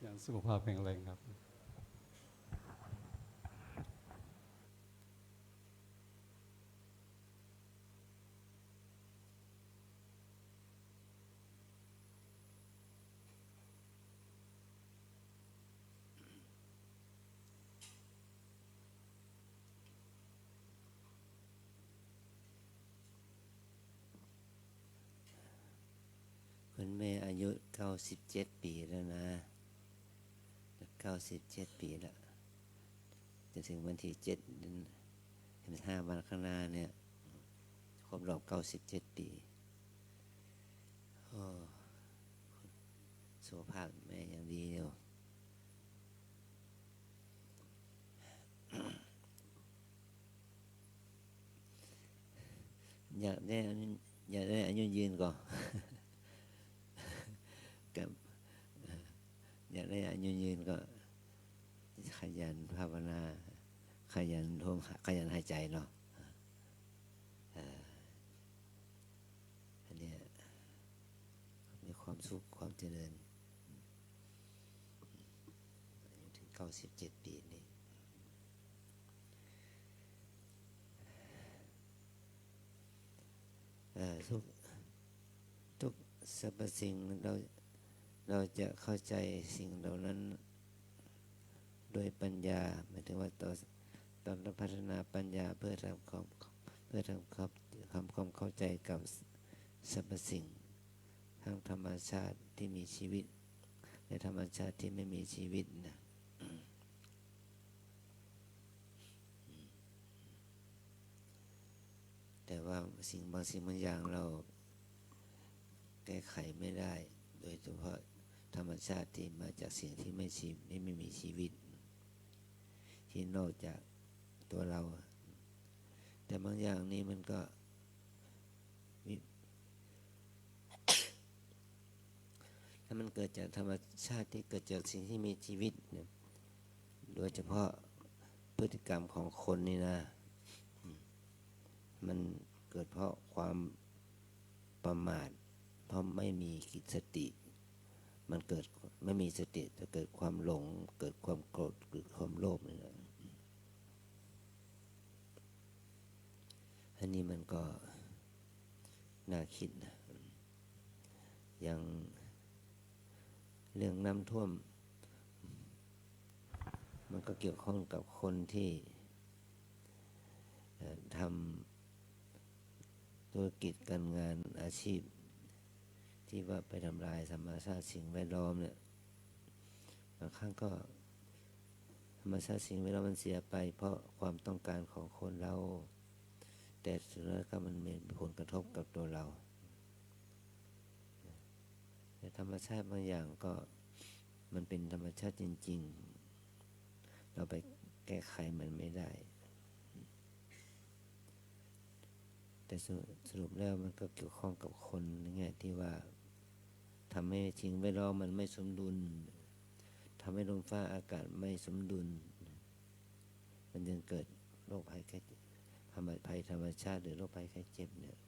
อย่างสุขภาพแข็งแรงครับคุณแม่อายุ97 ปีแล้วนะ97 ปีแล้วจะถึงวันที่7 เดือน5 วันข้างหน้าเนี่ยครบรอบ97 ปีสุขภาพแม่ยังดีอยู่อยากได้อายุยืนก่อนกับอยากได้อายุยืนก็ขยันภาวนาขยันลมขยันหายใจเนาะอันนี้มีความสุขความเจริญอายุถึง97 ปีนี้ทุกสรรพสิ่งเราจะเข้าใจสิ่งเหล่านั้นโดยปัญญาหมายถึงว่าตอนเราพัฒนาปัญญาเพื่อทำความเข้าใจกับสรรพสิ่งทั้งธรรมชาติที่มีชีวิตและธรรมชาติที่ไม่มีชีวิตนะแต่ว่าบางสิ่งบางอย่างเราแก้ไขไม่ได้โดยเฉพาะธรรมชาติที่มาจากสิ่งที่ไม่มีชีวิตที่นอกจากตัวเราแต่บางอย่างนี้มันก็ถ้ามันเกิดจากธรรมชาติที่เกิดจากสิ่งที่มีชีวิตเนี่ยโดยเฉพาะพฤติกรรมของคนนี่นะมันเกิดเพราะความประมาทเพราะไม่มีสติ มันเกิดไม่มีสติจะเกิดความหลงเกิดความโกรธเกิดความโลภนี่แหละอันนี้มันก็น่าคิดนะอย่างเรื่องน้ำท่วมมันก็เกี่ยวข้องกับคนที่ทำธุรกิจการงานอาชีพที่ว่าไปทำลายธรรมชาติสิ่งแวดล้อมเนี่ยบางครั้งก็ธรรมชาติสิ่งแวดล้อมมันเสียไปเพราะความต้องการของคนเราแต่สุดท้ายก็มันมีผลกระทบกับตัวเราแต่ธรรมชาติบางอย่างก็มันเป็นธรรมชาติจริงๆเราไปแก้ไขมันไม่ได้แต่สรุปแล้วมันก็เกี่ยวข้องกับคนในแง่ที่ว่าทำให้สิ่งแวดล้อมมันไม่สมดุลทำให้ลมฟ้าอากาศไม่สมดุลมันจึงเกิดโรคภัยไข้เจ็บภัยธรรมชาติหรือโรคภัยไข้เจ็บเนี่ย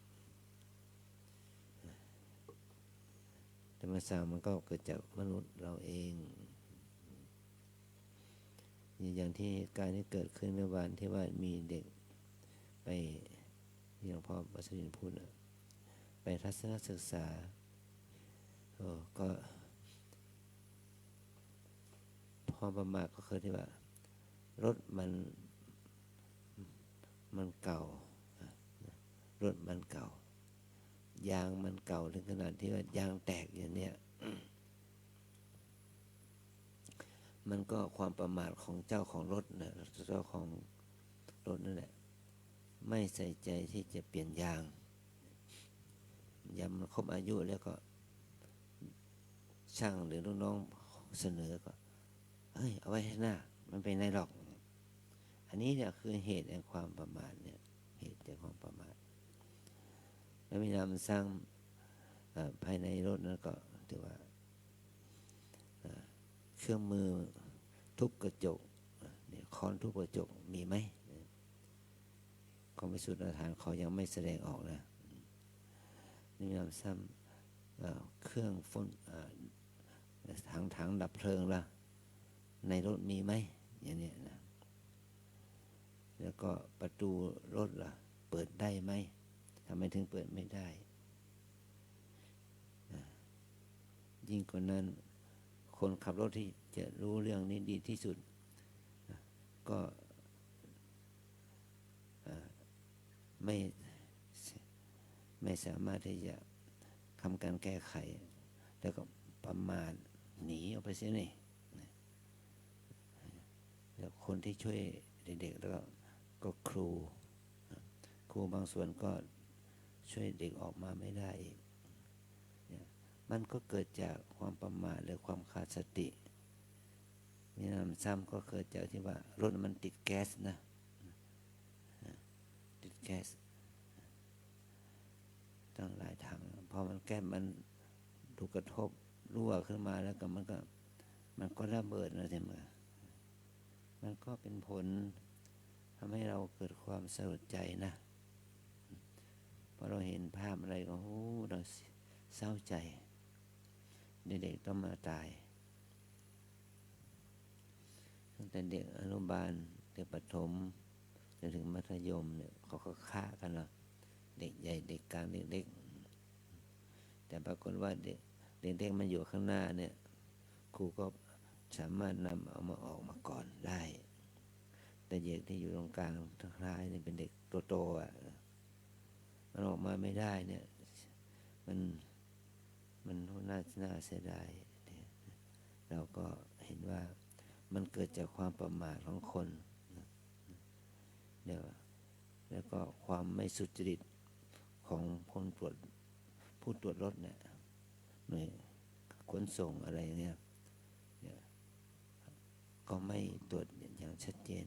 ธรรมชาติมันก็เกิดจากมนุษย์เราเองอย่างที่การที่เกิดขึ้นเมื่อวานที่ว่ามีเด็กไปที่หลวงพ่อวัชรินทร์พูดไปทัศนศึกษาก็พอประมาทก็คือที่ว่ารถมันเก่ารถมันเก่ายางมันเก่าถึงขนาดที่ว่ายางแตกอย่างเนี้ยมันก็ความประมาทของเจ้าของรถนะเจ้าของรถนั่นแหละไม่ใส่ใจที่จะเปลี่ยนยางมันครบอายุแล้วก็ช่างหรือลูกน้องเสนอก็เฮ้ยเอาไว้ให้หน้ามันเป็นไรหรอกอันนี้เนี่ยคือเหตุแห่งความประมาทเนี่ยเหตุแห่งความประมาทแล้วมีนำสร้างภายในรถนั้นก็ถือว่าเครื่องมือทุบกระจกเนี่ยค้อนทุบกระจกมีไหมกองพิสูจน์หลักฐานเขายังไม่แสดงออกนะนี่นำซ้ำเครื่องพ่นถังดับเพลิงล่ะในรถมีไหมอย่างนี้นะแล้วก็ประตูรถล่ะเปิดได้ไหมทำไมถึงเปิดไม่ได้ยิ่งกว่านั้นคนขับรถที่จะรู้เรื่องนี้ดีที่สุดก็ไม่สามารถที่จะทำการแก้ไขแล้วก็ประมาทหนีออกไปเสียนี่แล้วคนที่ช่วยเด็กๆแล้วก็ครูบางส่วนก็ช่วยเด็กออกมาไม่ได้มันก็เกิดจากความประมาทหรือความขาดสตินี่นำซ้ำก็เกิดจากที่ว่ารถมันติดแก๊สนะติดแก๊สตั้งหลายทางพอมันแก๊สมันถูกกระทบรั่วขึ้นมาแล้วก็มันก็ระเบิดนะทีเมื่อมันก็เป็นผลทำให้เราเกิดความสลดใจนะพอเราเห็นภาพอะไรก็เราเศร้าใจเด็กๆต้องมาตายตั้งแต่เด็กอนุบาลเด็กประถมจนถึงมัธยมเนี่ยเขาก็ฆ่ากันแล้วเด็กใหญ่เด็กกลางเด็กเล็กแต่ปรากฏว่าเด็กมันอยู่ข้างหน้าเนี่ยครูก็สามารถนำเอามาออกมาก่อนได้แต่เด็กที่อยู่ตรงกลางทางท้ายเนี่ยเป็นเด็กโตๆอ่ะมันออกมาไม่ได้เนี่ยมันน่าเสียดายเราก็เห็นว่ามันเกิดจากความประมาทของคนแล้วก็ความไม่สุจริตของผู้ตรวจรถเนี่ยหน่วยขนส่งอะไรเนี่ยก็ไม่ตรวจอย่างชัดเจน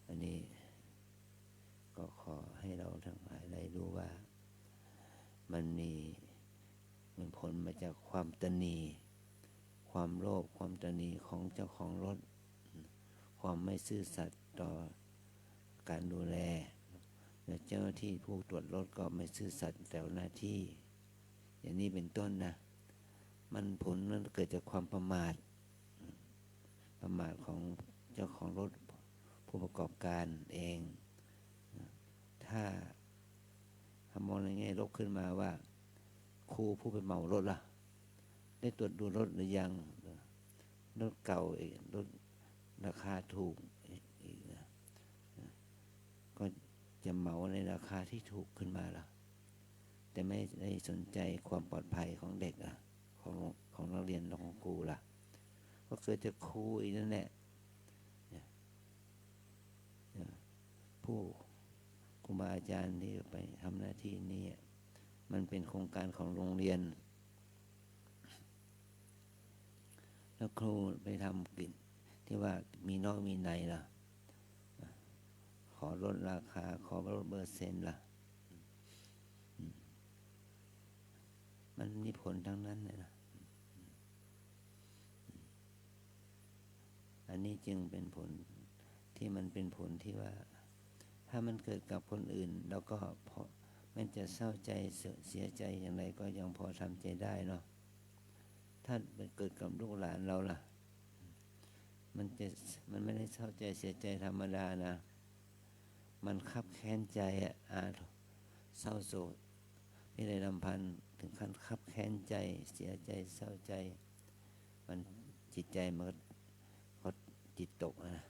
อันนี้ก็ขอให้เราทั้งหลายได้รู้ว่ามันผลมาจากความตณีความโลภความตณีของเจ้าของรถความไม่ซื่อสัตย์ต่อการดูแลและเจ้าหน้าที่ผู้ตรวจรถก็ไม่ซื่อสัตย์ต่อหน้าที่อย่างนี้เป็นต้นนะ มันผลมันเกิดจากความประมาทของเจ้าของรถผู้ประกอบการเองถ้ามองในแง่ลบขึ้นมาว่าครูผู้ไปเหมารถล่ะได้ตรวจดูรถหรือยังรถเก่าเองรถราคาถูกอีกนะก็จะเหมาในราคาที่ถูกขึ้นมาล่ะแต่ไม่ได้สนใจความปลอดภัยของเด็กล่ะของนักเรียนของครูล่ะก็เกิดจากครูอีกนั่นแหละผู้ครูบาอาจารย์ที่ไปทำหน้าที่นี้มันเป็นโครงการของโรงเรียนแล้วครูไปทำกิจที่ว่ามีนอกมีในล่ะขอลดราคาขอลดเปอร์เซ็นต์ล่ะมันมีผลทั้งนั้นเลยนะอันนี้จึงเป็นผลที่มันเป็นผลที่ว่าถ้ามันเกิดกับคนอื่นเราก็พอมันจะเศร้าใจเสียใจอย่างไรก็ยังพอทำใจได้เนาะถ้าเกิดกับลูกหลานเราล่ะมันไม่ได้เศร้าใจเสียใจธรรมดานะมันคับแค้นใจเศร้าโศกไม่ได้ลำพันถึงขั้นคับแค้นใจเสียใจเศร้าใจมันจิตใจมันก็จิตตกนะ